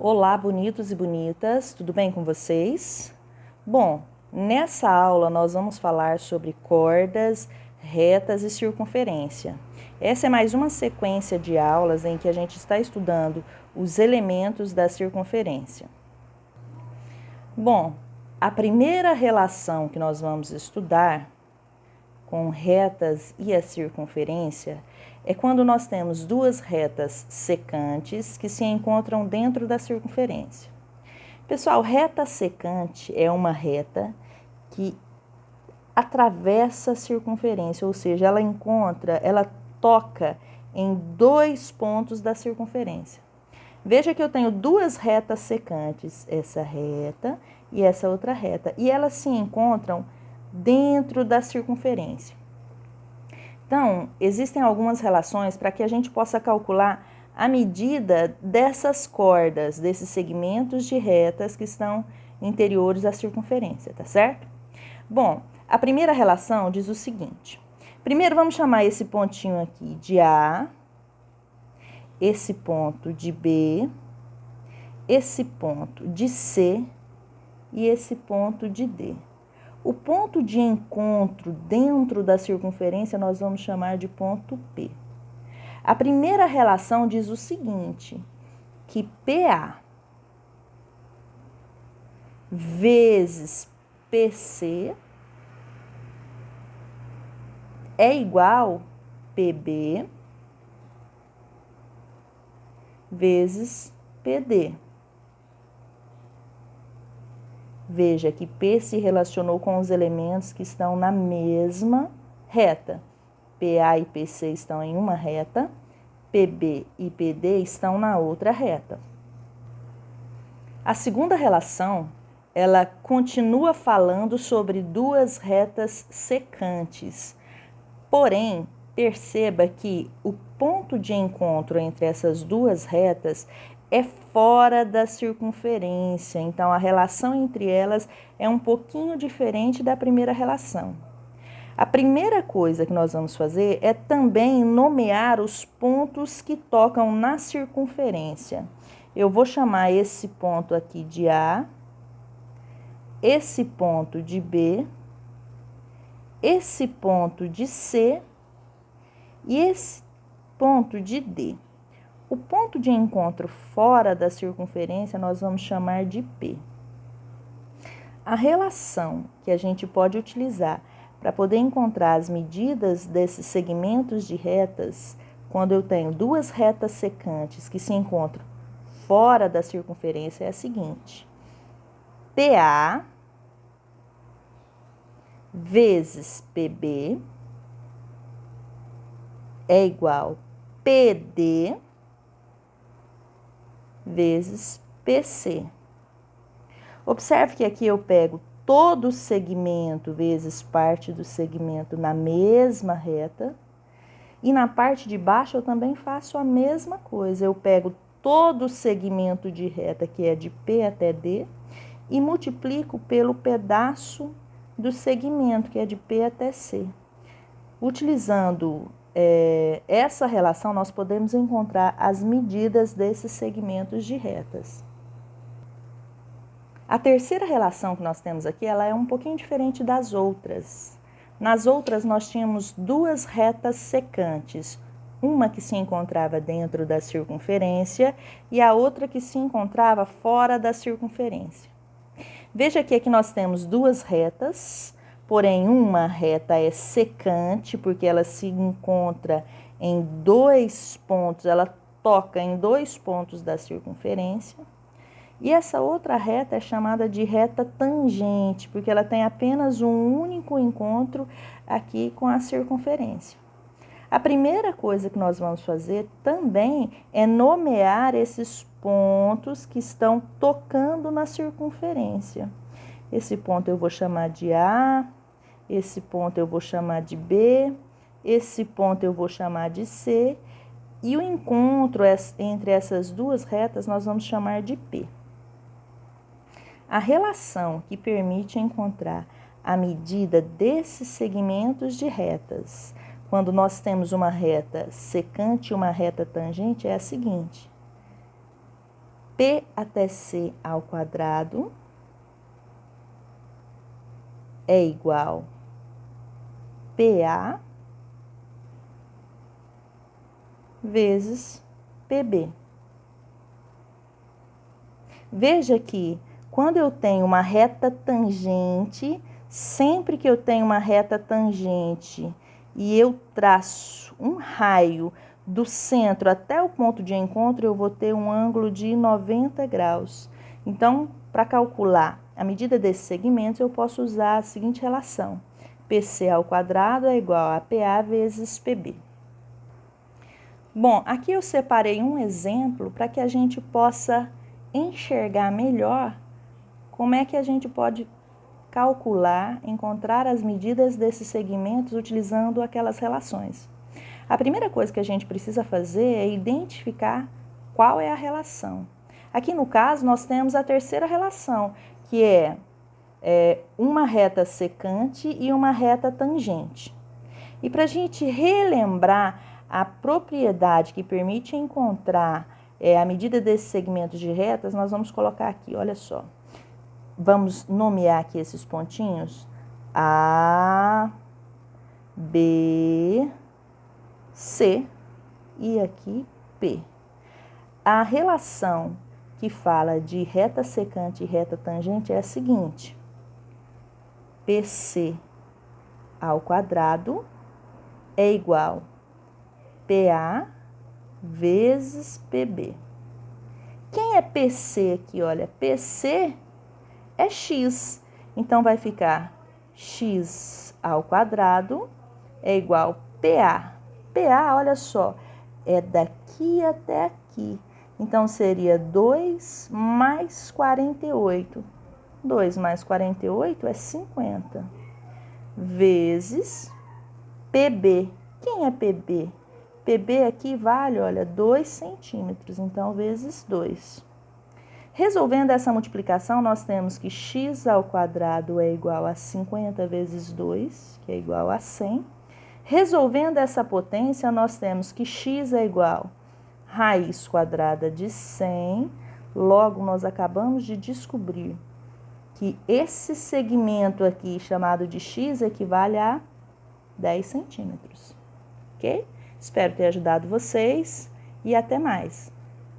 Olá, bonitos e bonitas, tudo bem com vocês? Bom, nessa aula nós vamos falar sobre cordas, retas e circunferência. Essa é mais uma sequência de aulas em que a gente está estudando os elementos da circunferência. Bom, a primeira relação que nós vamos estudar com retas e a circunferência é quando nós temos duas retas secantes que se encontram dentro da circunferência. Pessoal, reta secante é uma reta que atravessa a circunferência, ou seja, ela toca em dois pontos da circunferência. Veja que eu tenho duas retas secantes, essa reta e essa outra reta, e elas se encontram dentro da circunferência. Então, existem algumas relações para que a gente possa calcular a medida dessas cordas, desses segmentos de retas que estão interiores à circunferência, tá certo? Bom, a primeira relação diz o seguinte. Primeiro, vamos chamar esse pontinho aqui de A, esse ponto de B, esse ponto de C e esse ponto de D. O ponto de encontro dentro da circunferência nós vamos chamar de ponto P. A primeira relação diz o seguinte, que PA vezes PC é igual PB vezes PD. Veja que P se relacionou com os elementos que estão na mesma reta. PA e PC estão em uma reta, PB e PD estão na outra reta. A segunda relação, ela continua falando sobre duas retas secantes. Porém, perceba que o ponto de encontro entre essas duas retas é fora da circunferência, então a relação entre elas é um pouquinho diferente da primeira relação. A primeira coisa que nós vamos fazer é também nomear os pontos que tocam na circunferência. Eu vou chamar esse ponto aqui de A, esse ponto de B, esse ponto de C e esse ponto de D. O ponto de encontro fora da circunferência nós vamos chamar de P. A relação que a gente pode utilizar para poder encontrar as medidas desses segmentos de retas, quando eu tenho duas retas secantes que se encontram fora da circunferência, é a seguinte. PA vezes PB é igual PD vezes PC. Observe que aqui eu pego todo o segmento vezes parte do segmento na mesma reta. E na parte de baixo eu também faço a mesma coisa. Eu pego todo o segmento de reta que é de P até D e multiplico pelo pedaço do segmento que é de P até C. Utilizando essa relação, nós podemos encontrar as medidas desses segmentos de retas. A terceira relação que nós temos aqui, ela é um pouquinho diferente das outras. Nas outras, nós tínhamos duas retas secantes, uma que se encontrava dentro da circunferência e a outra que se encontrava fora da circunferência. Veja que aqui nós temos duas retas, porém uma reta é secante, porque ela se encontra em dois pontos, ela toca em dois pontos da circunferência. E essa outra reta é chamada de reta tangente, porque ela tem apenas um único encontro aqui com a circunferência. A primeira coisa que nós vamos fazer também é nomear esses pontos que estão tocando na circunferência. Esse ponto eu vou chamar de A, esse ponto eu vou chamar de B, esse ponto eu vou chamar de C, e o encontro entre essas duas retas nós vamos chamar de P. A relação que permite encontrar a medida desses segmentos de retas, quando nós temos uma reta secante e uma reta tangente, é a seguinte. P até C ao quadrado é igual PA vezes PB. Veja que quando eu tenho uma reta tangente, sempre que eu tenho uma reta tangente e eu traço um raio do centro até o ponto de encontro, eu vou ter um ângulo de 90 graus. Então, para calcular a medida desses segmentos, eu posso usar a seguinte relação. PC ao quadrado é igual a PA vezes PB. Bom, aqui eu separei um exemplo para que a gente possa enxergar melhor como é que a gente pode calcular, encontrar as medidas desses segmentos utilizando aquelas relações. A primeira coisa que a gente precisa fazer é identificar qual é a relação. Aqui no caso, nós temos a terceira relação, que é uma reta secante e uma reta tangente. E para a gente relembrar a propriedade que permite encontrar a medida desses segmentos de retas, nós vamos colocar aqui, olha só. Vamos nomear aqui esses pontinhos. A, B, C e aqui P. A relação que fala de reta secante e reta tangente é a seguinte. PC ao quadrado é igual PA vezes PB. Quem é PC aqui? Olha, PC é x. Então, vai ficar x ao quadrado é igual PA. PA, olha só, é daqui até aqui. Então, seria 2 mais 48. 2 mais 48 é 50. Vezes PB. Quem é PB? PB aqui vale, olha, 2 centímetros. Então, vezes 2. Resolvendo essa multiplicação, nós temos que x ao quadrado é igual a 50 vezes 2, que é igual a 100. Resolvendo essa potência, nós temos que x é igual a raiz quadrada de 100. Logo, nós acabamos de descobrir que esse segmento aqui, chamado de x, equivale a 10 centímetros. Ok? Espero ter ajudado vocês e até mais.